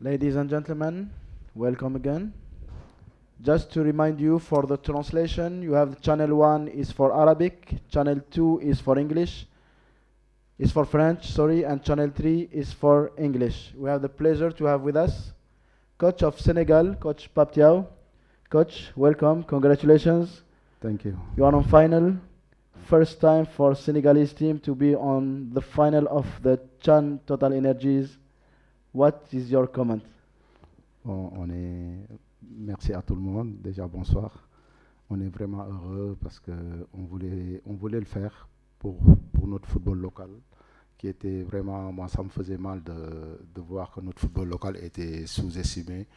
Ladies and gentlemen, welcome again. Just to remind you, for the translation, you have channel 1 is for Arabic, channel 2 is for English, is for French, sorry, and channel 3 is for English. We have the pleasure to have with us coach of Senegal, Coach Paptiao. Coach, welcome, congratulations. Thank you. You are on final. First time for Senegalese team to be on the final of the Chan Total Energies. What is your comment? Merci à tout le monde. Déjà, bonsoir. On est vraiment heureux parce on voulait le faire pour notre football local, qui était vraiment, moi, ça me faisait mal de voir que notre football local était sous-estimé.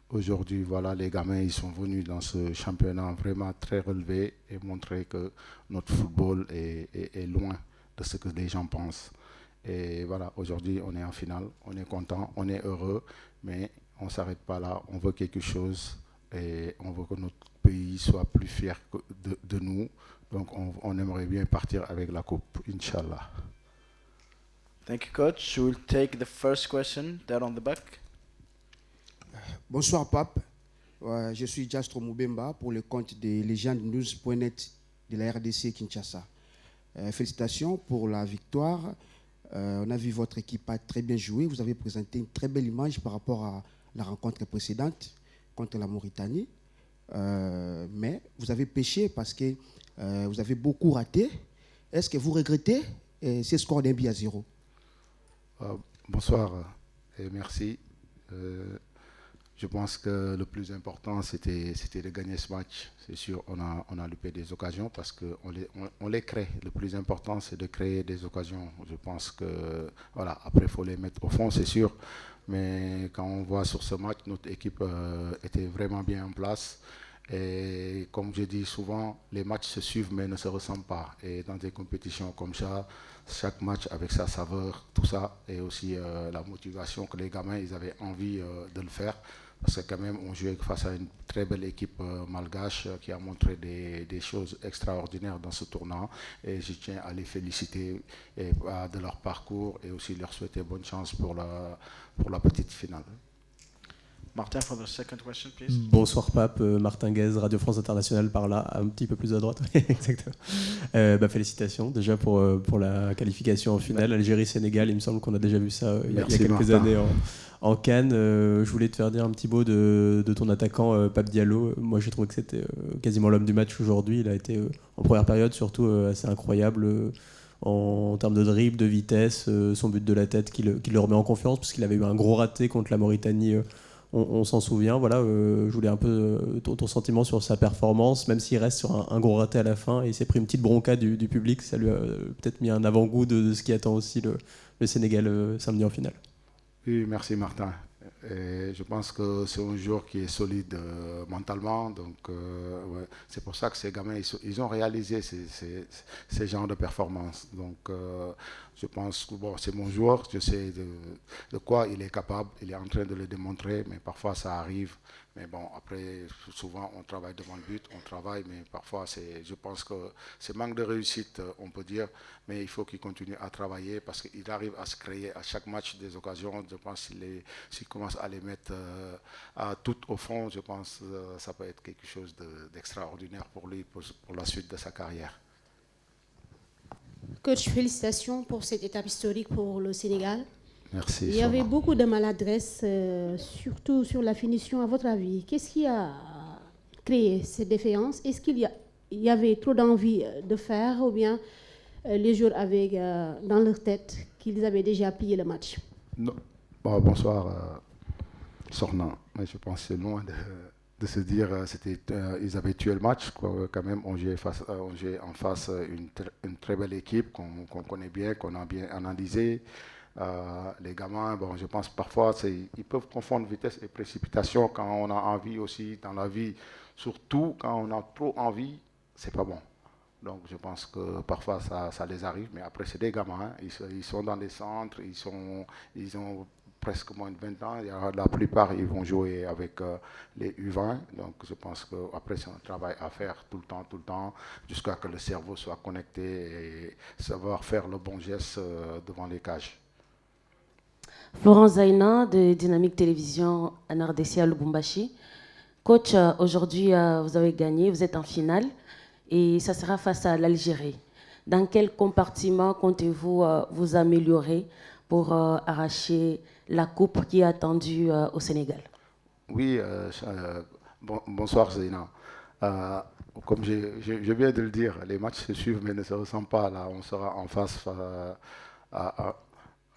Aujourd'hui, voilà, les gamins, ils sont venus dans ce championnat vraiment très relevé et montrer que notre football est loin de ce que les gens pensent. Et voilà, aujourd'hui, on est en finale, on est content, on est heureux, mais on ne s'arrête pas là. On veut quelque chose et on veut que notre pays soit plus fier de nous. Donc, on aimerait bien partir avec la coupe, Inch'Allah. Thank you, coach. We'll take the first question there on the back. Bonsoir, Pape. Je suis Jastro Moubemba pour le compte de legendenews.net de la RDC Kinshasa. Félicitations pour la victoire. On a vu votre équipe a très bien joué. Vous avez présenté une très belle image par rapport à la rencontre précédente contre la Mauritanie. Mais vous avez péché parce que vous avez beaucoup raté. Est-ce que vous regrettez ce score d'un but à 0? Bonsoir et merci. Je pense que le plus important, c'était de gagner ce match. C'est sûr, on a loupé des occasions parce qu'on les crée. Le plus important, c'est de créer des occasions. Je pense que, voilà, après, il faut les mettre au fond, c'est sûr. Mais quand on voit sur ce match, notre équipe était vraiment bien en place. Et comme je dis souvent, les matchs se suivent mais ne se ressemblent pas. Et dans des compétitions comme ça, chaque match avec sa saveur, tout ça, et aussi la motivation que les gamins ils avaient envie de le faire. Parce que quand même, on jouait face à une très belle équipe malgache qui a montré des choses extraordinaires dans ce tournoi. Et je tiens à les féliciter de leur parcours et aussi leur souhaiter bonne chance pour la petite finale. Martin, for the second question, please. Bonsoir Pape, Martin Guez, Radio France Internationale par là, un petit peu plus à droite. Exactement. Félicitations déjà pour la qualification en finale. Algérie-Sénégal, il me semble qu'on a déjà vu ça il y a quelques Martin. années en Cannes. Je voulais te faire dire un petit mot de ton attaquant Pape Diallo. Moi j'ai trouvé que c'était quasiment l'homme du match aujourd'hui. Il a été en première période surtout assez incroyable. En termes de dribble, de vitesse, son but de la tête qui le remet en confiance parce qu'il avait eu un gros raté contre la Mauritanie. On s'en souvient, voilà, je voulais un peu ton sentiment sur sa performance, même s'il reste sur un gros raté à la fin et il s'est pris une petite bronca du public, ça lui a peut-être mis un avant-goût de ce qui attend aussi le Sénégal samedi en finale. Oui, merci Martin. Et je pense que c'est un joueur qui est solide mentalement, donc ouais. C'est pour ça que ces gamins ils ont réalisé ces genres de performances. Donc je pense que bon, c'est mon joueur, je sais de quoi il est capable, il est en train de le démontrer, mais parfois ça arrive. Mais bon, après, souvent on travaille devant le but, on travaille, mais parfois je pense que c'est manque de réussite, on peut dire, mais il faut qu'il continue à travailler parce qu'il arrive à se créer à chaque match des occasions. Je pense s'il commence à les mettre tout au fond, je pense que ça peut être quelque chose d'extraordinaire pour lui, pour la suite de sa carrière. Coach, félicitations pour cette étape historique pour le Sénégal. Merci. Il y avait beaucoup de maladresse, surtout sur la finition. À votre avis, qu'est-ce qui a créé cette défaillance? Est-ce qu'il y avait trop d'envie de faire ou bien les joueurs avaient dans leur tête qu'ils avaient déjà plié le match? Non. Bon, bonsoir, Sornan. Mais je pense que c'est loin de se dire ils avaient tué le match. Quoi. Quand même, on jouait en face une très belle équipe qu'on connaît bien, qu'on a bien analysée. Les gamins, bon, je pense parfois ils peuvent confondre vitesse et précipitation quand on a envie aussi dans la vie. Surtout quand on a trop envie, c'est pas bon. Donc je pense que parfois ça les arrive, mais après c'est des gamins, hein. Ils sont dans les centres, ils ont presque moins de 20 ans. La plupart ils vont jouer avec les U20, donc je pense qu'après c'est un travail à faire tout le temps, jusqu'à ce que le cerveau soit connecté et savoir faire le bon geste devant les cages. Florence Zaina de Dynamique Télévision en RDC à Lubumbashi. Coach, aujourd'hui vous avez gagné, vous êtes en finale et ça sera face à l'Algérie. Dans quel compartiment comptez-vous vous améliorer pour arracher la coupe qui est attendue au Sénégal? Oui, bonsoir Zéna. Comme je viens de le dire, les matchs se suivent mais ne se ressemblent pas. Là, on sera en face à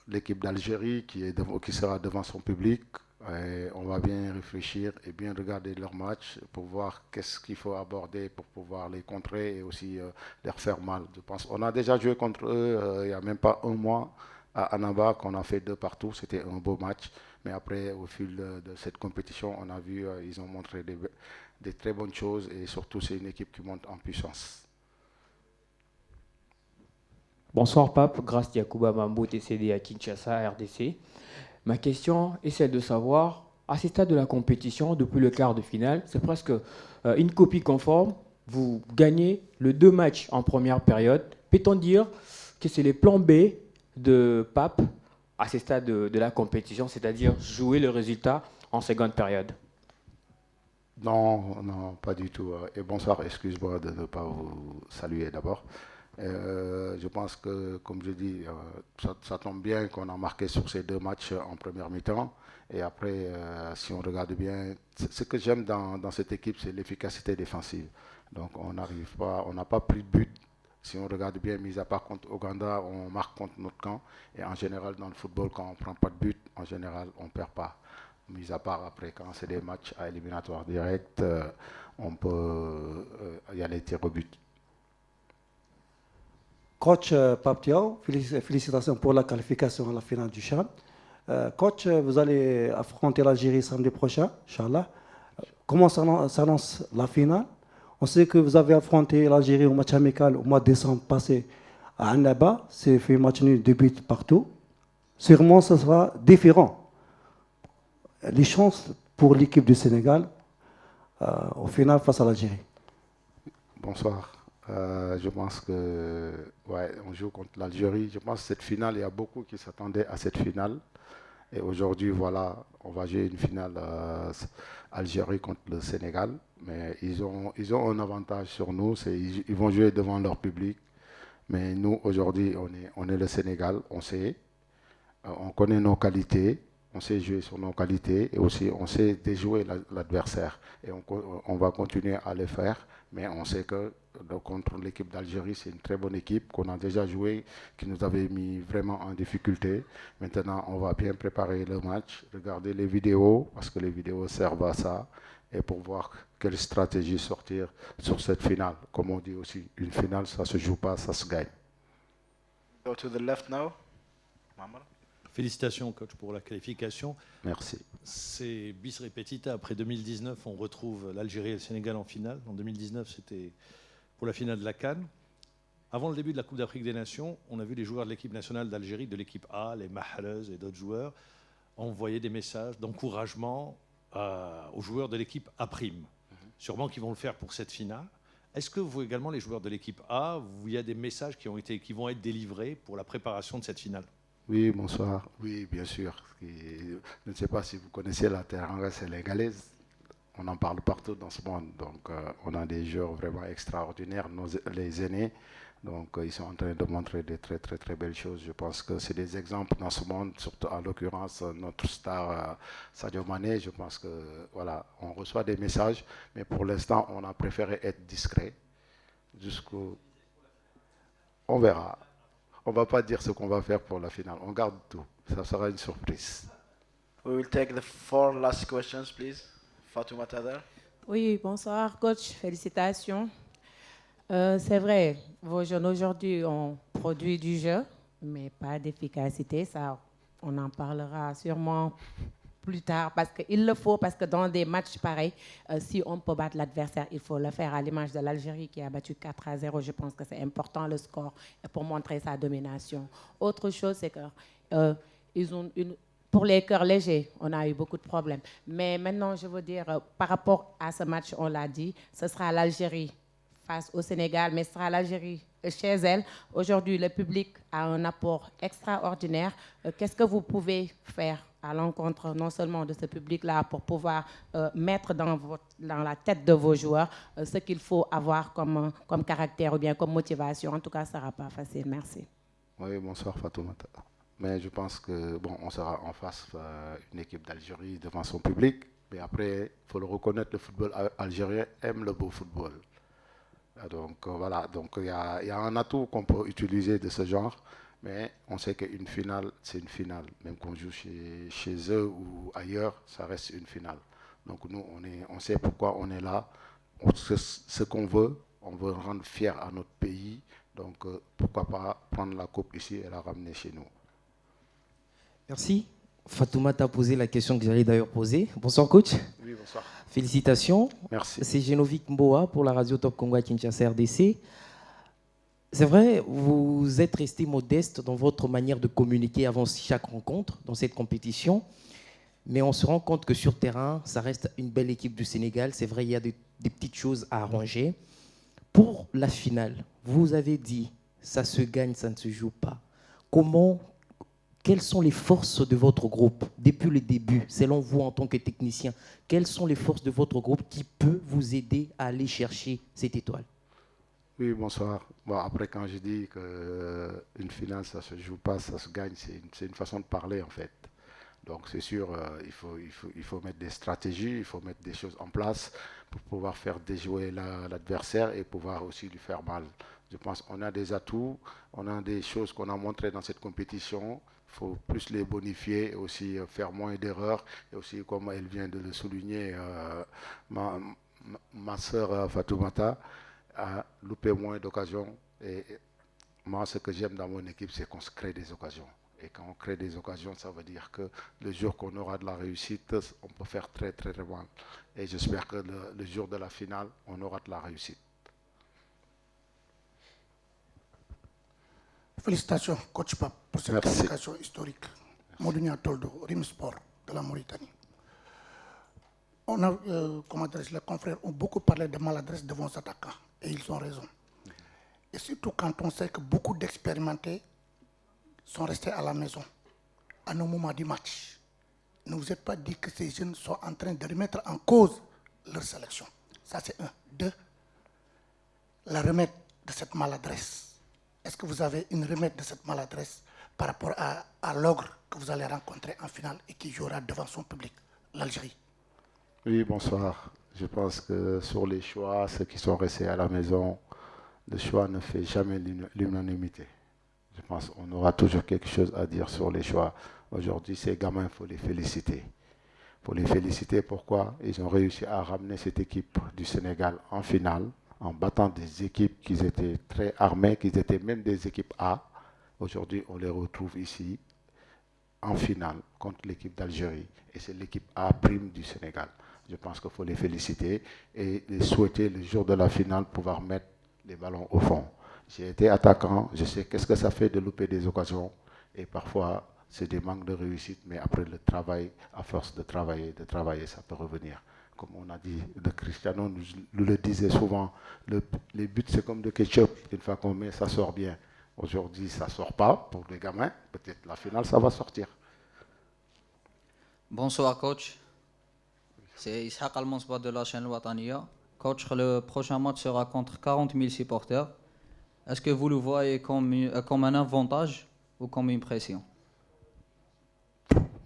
l'équipe d'Algérie qui sera devant son public. Et on va bien réfléchir et bien regarder leurs matchs pour voir qu'est-ce qu'il faut aborder pour pouvoir les contrer et aussi leur faire mal. Je pense on a déjà joué contre eux il n'y a même pas un mois à Annaba qu'on a fait 2 partout. C'était un beau match. Mais après, au fil de cette compétition, on a vu ils ont montré des très bonnes choses et surtout c'est une équipe qui monte en puissance. Bonsoir Pape, Grâce Yacouba Mambo, TCD à Kinshasa, RDC. Ma question est celle de savoir, à ce stade de la compétition, depuis le quart de finale, c'est presque une copie conforme. Vous gagnez les 2 matchs en première période. Peut-on dire que c'est les plans B de Pape à ce stade de la compétition, c'est-à-dire jouer le résultat en seconde période? Non, non, pas du tout. Et bonsoir, excuse-moi de ne pas vous saluer d'abord. Je pense que, comme je dis, ça tombe bien qu'on a marqué sur ces 2 matchs en première mi-temps. Et après, si on regarde bien, ce que j'aime dans cette équipe, c'est l'efficacité défensive. Donc on n'arrive pas, on n'a pas pris de but. Si on regarde bien, mis à part contre Ouganda, on marque contre notre camp. Et en général, dans le football, quand on ne prend pas de but, en général, on ne perd pas. Mis à part après, quand c'est des matchs à éliminatoire direct, on peut y aller tirer au but. Coach Pape Diaw, félicitations pour la qualification à la finale du CHAN. Coach, vous allez affronter l'Algérie samedi prochain, Inch'Allah. Comment s'annonce la finale? On sait que vous avez affronté l'Algérie au match amical au mois de décembre passé à Annaba. C'est fait match nul, 2 buts partout. Sûrement, ce sera différent. Les chances pour l'équipe du Sénégal au final face à l'Algérie. Bonsoir. Je pense que on joue contre l'Algérie. Je pense que cette finale, il y a beaucoup qui s'attendaient à cette finale. Et aujourd'hui, voilà, on va jouer une finale Algérie contre le Sénégal. Mais ils ont un avantage sur nous, ils vont jouer devant leur public. Mais nous, aujourd'hui, on est le Sénégal, on sait, on connaît nos qualités, on sait jouer sur nos qualités et aussi on sait déjouer l'adversaire. Et on va continuer à le faire, mais on sait que contre l'équipe d'Algérie, c'est une très bonne équipe qu'on a déjà joué, qui nous avait mis vraiment en difficulté. Maintenant, on va bien préparer le match, regarder les vidéos, parce que les vidéos servent à ça, et pour voir quelle stratégie sortir sur cette finale. Comme on dit aussi, une finale, ça ne se joue pas, ça se gagne. Go to the left now. Félicitations, coach, pour la qualification. Merci. C'est bis repetita. Après 2019, on retrouve l'Algérie et le Sénégal en finale. En 2019, c'était pour la finale de la CAN. Avant le début de la Coupe d'Afrique des Nations, on a vu les joueurs de l'équipe nationale d'Algérie, de l'équipe A, les Mahrez et d'autres joueurs, envoyer des messages d'encouragement aux joueurs de l'équipe A'. Sûrement qu'ils vont le faire pour cette finale. Est-ce que vous également, les joueurs de l'équipe A, il y a des messages qui vont être délivrés pour la préparation de cette finale? Oui, bonsoir. Oui, bien sûr. Je ne sais pas si vous connaissez la teranga sénégalaise. On en parle partout dans ce monde. Donc, on a des joueurs vraiment extraordinaires, les aînés. Donc, ils sont en train de montrer des très, très, très belles choses. Je pense que c'est des exemples dans ce monde, surtout en l'occurrence notre star Sadio Mané. Je pense que, voilà, on reçoit des messages, mais pour l'instant, on a préféré être discret jusqu'au... On verra. On ne va pas dire ce qu'on va faire pour la finale. On garde tout. Ça sera une surprise. We will take the 4 last questions, please. Fatouma Tadar. Oui, bonsoir, coach. Félicitations. C'est vrai, vos jeunes aujourd'hui ont produit du jeu, mais pas d'efficacité. Ça, on en parlera sûrement plus tard, parce qu'il le faut, parce que dans des matchs pareils, si on peut battre l'adversaire, il faut le faire à l'image de l'Algérie qui a battu 4-0. Je pense que c'est important le score pour montrer sa domination. Autre chose, c'est que ils ont pour les cœurs légers, on a eu beaucoup de problèmes. Mais maintenant, je veux dire, par rapport à ce match, on l'a dit, ce sera l'Algérie face au Sénégal, mais ce sera l'Algérie chez elle. Aujourd'hui, le public a un apport extraordinaire. Qu'est-ce que vous pouvez faire à l'encontre non seulement de ce public-là pour pouvoir mettre dans la tête de vos joueurs ce qu'il faut avoir comme caractère ou bien comme motivation? En tout cas, ça ne sera pas facile. Merci. Oui, bonsoir Fatoumata. Mais je pense que on sera en face une équipe d'Algérie devant son public. Mais après, il faut le reconnaître, le football algérien aime le beau football. Donc voilà, donc il y a un atout qu'on peut utiliser de ce genre. Mais on sait qu'une finale, c'est une finale. Même qu'on joue chez eux ou ailleurs, ça reste une finale. Donc nous, on sait pourquoi on est là. Ce qu'on veut, on veut rendre fier à notre pays. Donc pourquoi pas prendre la coupe ici et la ramener chez nous. Merci. Fatoumata a posé la question que j'allais d'ailleurs poser. Bonsoir coach. Oui, bonsoir. Félicitations. Merci. C'est Genovic Mboa pour la radio Top Congo à Kinshasa RDC. C'est vrai, vous êtes resté modeste dans votre manière de communiquer avant chaque rencontre dans cette compétition. Mais on se rend compte que sur terrain, ça reste une belle équipe du Sénégal. C'est vrai, il y a des petites choses à arranger. Pour la finale, vous avez dit, ça se gagne, ça ne se joue pas. Quelles sont les forces de votre groupe depuis le début, selon vous en tant que technicien? Quelles sont les forces de votre groupe qui peuvent vous aider à aller chercher cette étoile? Oui, bonsoir. Bon, après, quand je dis qu'une finale, ça ne se joue pas, ça se gagne, c'est une façon de parler en fait. Donc c'est sûr, il faut mettre des stratégies, il faut mettre des choses en place pour pouvoir faire déjouer l'adversaire et pouvoir aussi lui faire mal. Je pense qu'on a des atouts, on a des choses qu'on a montrées dans cette compétition. Il faut plus les bonifier et aussi faire moins d'erreurs. Et aussi, comme elle vient de le souligner, ma sœur Fatoumata a loupé moins d'occasions. Et moi, ce que j'aime dans mon équipe, c'est qu'on se crée des occasions. Et quand on crée des occasions, ça veut dire que le jour qu'on aura de la réussite, on peut faire très, très, très mal. Et j'espère que le jour de la finale, on aura de la réussite. Félicitations, coach Pape, pour cette qualification historique. Moulounia Toldo, Rimsport de la Mauritanie. On a, les confrères ont beaucoup parlé de maladresse de vos attaquants, et ils ont raison. Et surtout quand on sait que beaucoup d'expérimentés sont restés à la maison à nos moments du match. Ne vous êtes pas dit que ces jeunes sont en train de remettre en cause leur sélection. Ça, c'est un. Deux, la remède de cette maladresse. Est-ce que vous avez une remède de cette maladresse par rapport à l'ogre que vous allez rencontrer en finale et qui jouera devant son public, l'Algérie? Oui, bonsoir. Je pense que sur les choix, ceux qui sont restés à la maison, le choix ne fait jamais l'unanimité. Je pense qu'on aura toujours quelque chose à dire sur les choix. Aujourd'hui, ces gamins, il faut les féliciter. Il faut les féliciter pourquoi ils ont réussi à ramener cette équipe du Sénégal en finale, en battant des équipes qui étaient très armées, qui étaient même des équipes A. Aujourd'hui, on les retrouve ici en finale contre l'équipe d'Algérie. Et c'est l'équipe A' du Sénégal. Je pense qu'il faut les féliciter et les souhaiter le jour de la finale pouvoir mettre les ballons au fond. J'ai été attaquant, je sais qu'est-ce que ça fait de louper des occasions. Et parfois, c'est des manques de réussite, mais après le travail, à force de travailler, ça peut revenir. Comme on a dit, de Cristiano nous le disait souvent, les buts c'est comme de ketchup, une fois qu'on met, ça sort bien. Aujourd'hui, ça ne sort pas pour les gamins, peut-être la finale, ça va sortir. Bonsoir coach, c'est Ishaq Al-Mansba de la chaîne Watania. Coach, le prochain match sera contre 40 000 supporters. Est-ce que vous le voyez comme un avantage ou comme une pression?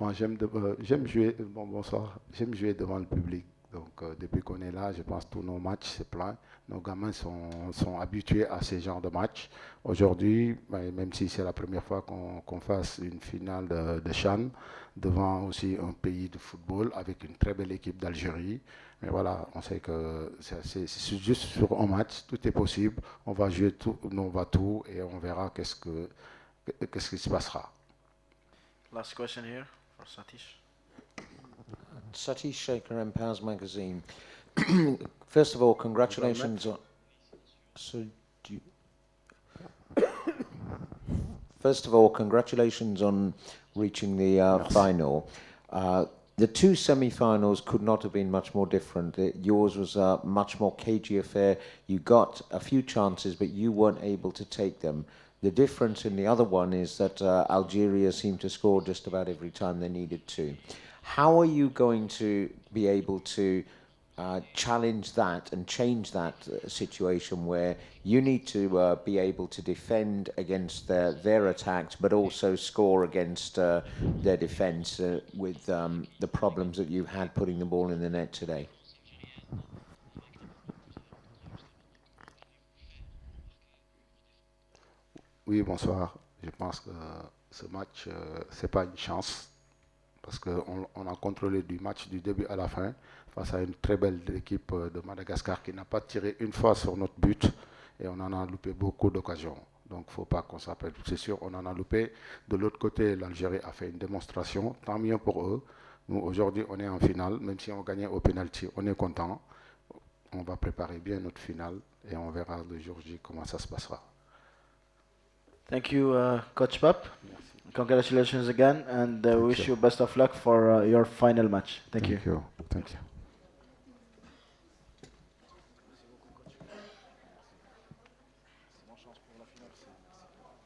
Moi, j'aime jouer, bonsoir, j'aime jouer devant le public. Donc, depuis qu'on est là, je pense que tous nos matchs, c'est plein. Nos gamins sont habitués à ce genre de matchs. Aujourd'hui, même si c'est la première fois qu'on fasse une finale de CHAN, devant aussi un pays de football avec une très belle équipe d'Algérie. Mais voilà, on sait que c'est juste sur un match, tout est possible. On va jouer tout, on va tout et on verra qu'est-ce qui se passera. Last question here for Satish. Satish Shaker, Empowers Magazine. First of all, congratulations on. First of all, congratulations on reaching the final. The two semi-finals could not have been much more different. Yours was a much more cagey affair. You got a few chances, but you weren't able to take them. The difference in the other one is that Algeria seemed to score just about every time they needed to. How are you going to be able to challenge that and change that situation where you need to be able to defend against their attacks, but also score against their defence with the problems that you've had putting the ball in the net today? Oui, bonsoir. Je pense que ce match, c'est pas une chance, parce qu'on a contrôlé du match du début à la fin, face à une très belle équipe de Madagascar qui n'a pas tiré une fois sur notre but, et on en a loupé beaucoup d'occasions. Donc il ne faut pas qu'on s'appelle. C'est sûr, on en a loupé. De l'autre côté, l'Algérie a fait une démonstration, tant mieux pour eux. Nous, aujourd'hui, on est en finale, même si on gagnait au penalty, on est content. On va préparer bien notre finale, et on verra le jour J comment ça se passera. Thank you, Coach Pap. Congratulations again, and wish you best of luck for your final match. Thank you. Thank you.